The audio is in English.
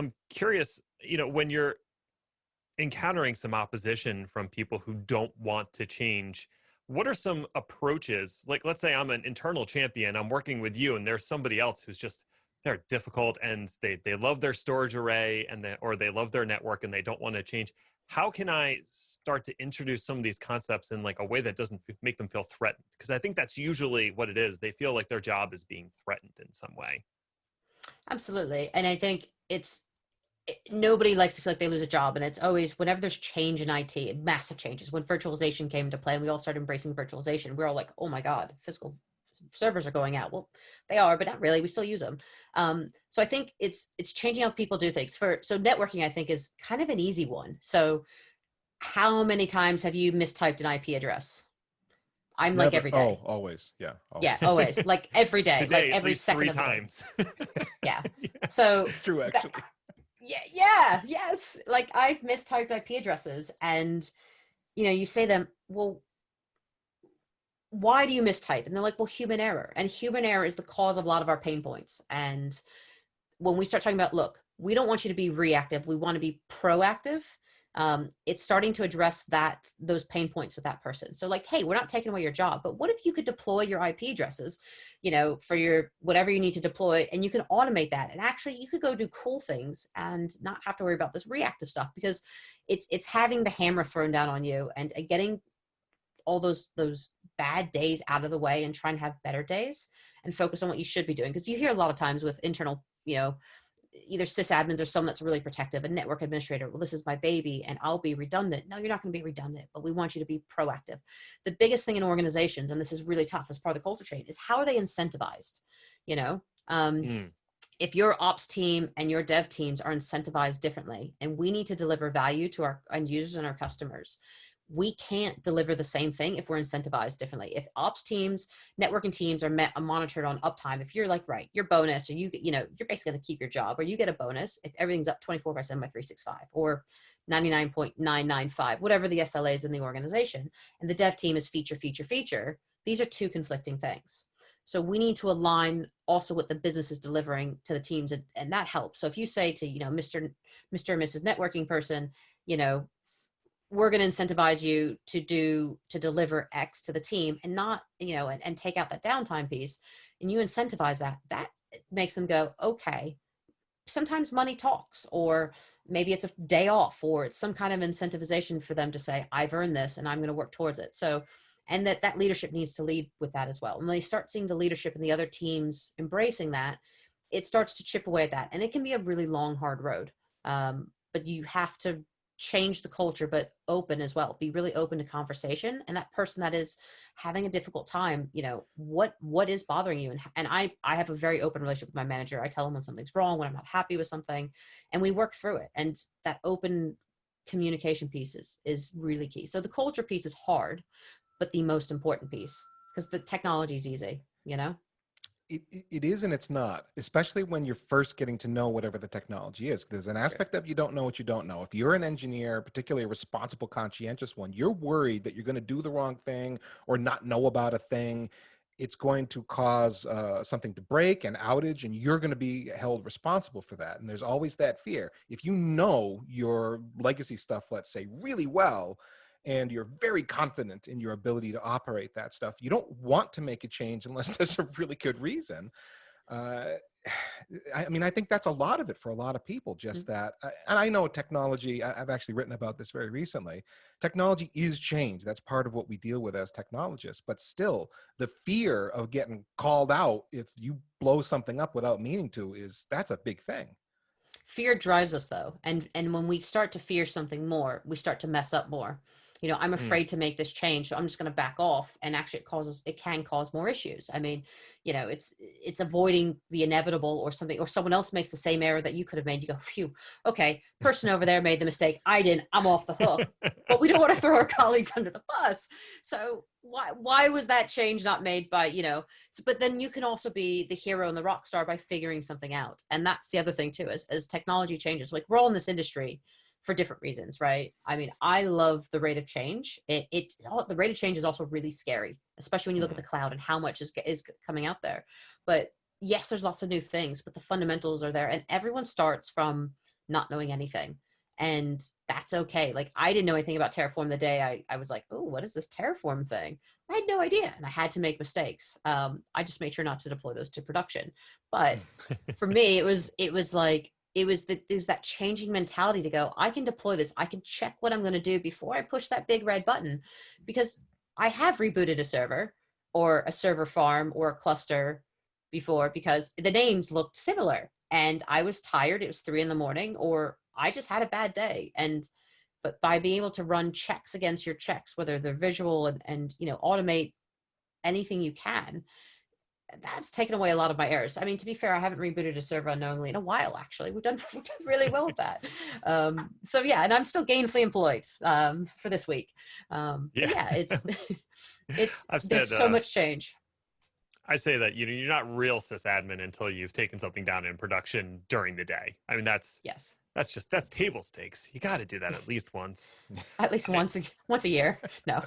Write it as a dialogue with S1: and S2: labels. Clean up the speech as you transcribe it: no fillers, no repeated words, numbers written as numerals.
S1: I'm curious, when you're encountering some opposition from people who don't want to change, what are some approaches? Like, let's say I'm an internal champion, I'm working with you, and there's somebody else who's just, they're difficult and they love their storage array or they love their network and they don't want to change. How can I start to introduce some of these concepts in like a way that doesn't make them feel threatened? Because I think that's usually what it is. They feel like their job is being threatened in some way.
S2: Absolutely. And I think nobody likes to feel like they lose a job. And it's always, whenever there's change in IT, massive changes, when virtualization came into play and we all started embracing virtualization, we're all like, oh my God, physical servers are going out. Well, they are, but not really. We still use them. So I think it's changing how people do things. So networking, I think, is kind of an easy one. So how many times have you mistyped an IP address? I'm like
S3: Never.
S2: every
S3: Oh,
S2: day.
S3: always. Yeah,
S2: Yeah,
S3: always.
S2: always. Like every day, like
S1: Today, at
S2: every
S1: least three
S2: second of the day.
S1: times.
S2: Yeah.
S1: Yeah.
S2: So
S3: True,
S2: that,
S3: actually.
S2: yes. Like I've mistyped IP addresses and, you say them, well, why do you mistype? And they're like, well, human error. And human error is the cause of a lot of our pain points. And when we start talking about, look, we don't want you to be reactive. We want to be proactive. It's starting to address those pain points with that person. So like, hey, we're not taking away your job, but what if you could deploy your IP addresses, for your whatever you need to deploy, and you can automate that. And actually you could go do cool things and not have to worry about this reactive stuff, because it's having the hammer thrown down on you and getting all those bad days out of the way and try and have better days and focus on what you should be doing. Because you hear a lot of times with internal, either sysadmins or someone that's really protective, a network administrator, well, this is my baby and I'll be redundant. No, you're not going to be redundant, but we want you to be proactive. The biggest thing in organizations, and this is really tough as part of the culture change, is how are they incentivized?
S1: Mm.
S2: If your ops team and your dev teams are incentivized differently, and we need to deliver value to our end users and our customers, we can't deliver the same thing if we're incentivized differently. If ops teams, networking teams are monitored on uptime, if you're like, right, your bonus, or you're basically going to keep your job, or you get a bonus if everything's up 24/7 by 365, or 99.995, whatever the SLA is in the organization, and the dev team is feature, these are two conflicting things. So we need to align also what the business is delivering to the teams, and that helps. So if you say to, Mr. and Mrs. Networking person, we're going to incentivize you to deliver X to the team, and not, and take out that downtime piece, and you incentivize that makes them go, okay, sometimes money talks, or maybe it's a day off, or it's some kind of incentivization for them to say, I've earned this and I'm going to work towards it. So, and that leadership needs to lead with that as well. And when they start seeing the leadership and the other teams embracing that, it starts to chip away at that. And it can be a really long, hard road. But you have to change the culture, but open as well. Be really open to conversation. And that person that is having a difficult time, what is bothering you? And I have a very open relationship with my manager. I tell him when something's wrong, when I'm not happy with something, and we work through it. And that open communication piece is really key. So the culture piece is hard, but the most important piece, because the technology is easy,
S3: It is and it's not, especially when you're first getting to know whatever the technology is. There's an aspect of you don't know what you don't know. If you're an engineer, particularly a responsible, conscientious one, you're worried that you're going to do the wrong thing or not know about a thing. It's going to cause something to break, an outage, and you're going to be held responsible for that. And there's always that fear. If you know your legacy stuff, let's say, really well, and you're very confident in your ability to operate that stuff, you don't want to make a change unless there's a really good reason. I think that's a lot of it for a lot of people, just that. And I know technology, I've actually written about this very recently. Technology is change. That's part of what we deal with as technologists. But still, the fear of getting called out if you blow something up without meaning to, that's a big thing.
S2: Fear drives us, though. And when we start to fear something more, we start to mess up more. I'm
S1: Mm.
S2: afraid to make this change, so I'm just going to back off. And actually it can cause more issues. I mean, it's avoiding the inevitable, or something, or someone else makes the same error that you could have made. You go, phew, okay, person over there made the mistake, I didn't, I'm off the hook. But we don't want to throw our colleagues under the bus. So why was that change not made by, but then you can also be the hero and the rock star by figuring something out. And that's the other thing too, as technology changes, like we're all in this industry for different reasons, right? I mean, I love the rate of change. The rate of change is also really scary, especially when you look at the cloud and how much is coming out there. But yes, there's lots of new things, but the fundamentals are there, and everyone starts from not knowing anything. And that's okay. Like, I didn't know anything about Terraform the day I was like, oh, what is this Terraform thing? I had no idea, and I had to make mistakes. I just made sure not to deploy those to production. But for me, it was that changing mentality to go, I can deploy this. I can check what I'm going to do before I push that big red button, because I have rebooted a server or a server farm or a cluster before because the names looked similar and I was tired. It was 3 a.m, or I just had a bad day. But by being able to run checks against your checks, whether they're visual and automate anything you can, that's taken away a lot of my errors. I mean, to be fair, I haven't rebooted a server unknowingly in a while, actually. We've done really well with that. So yeah, and I'm still gainfully employed for this week. But yeah, it's there's so much change.
S1: I say that you're not real sysadmin until you've taken something down in production during the day. I mean, that's table stakes. You got to do that at least once.
S2: At least once a year. No.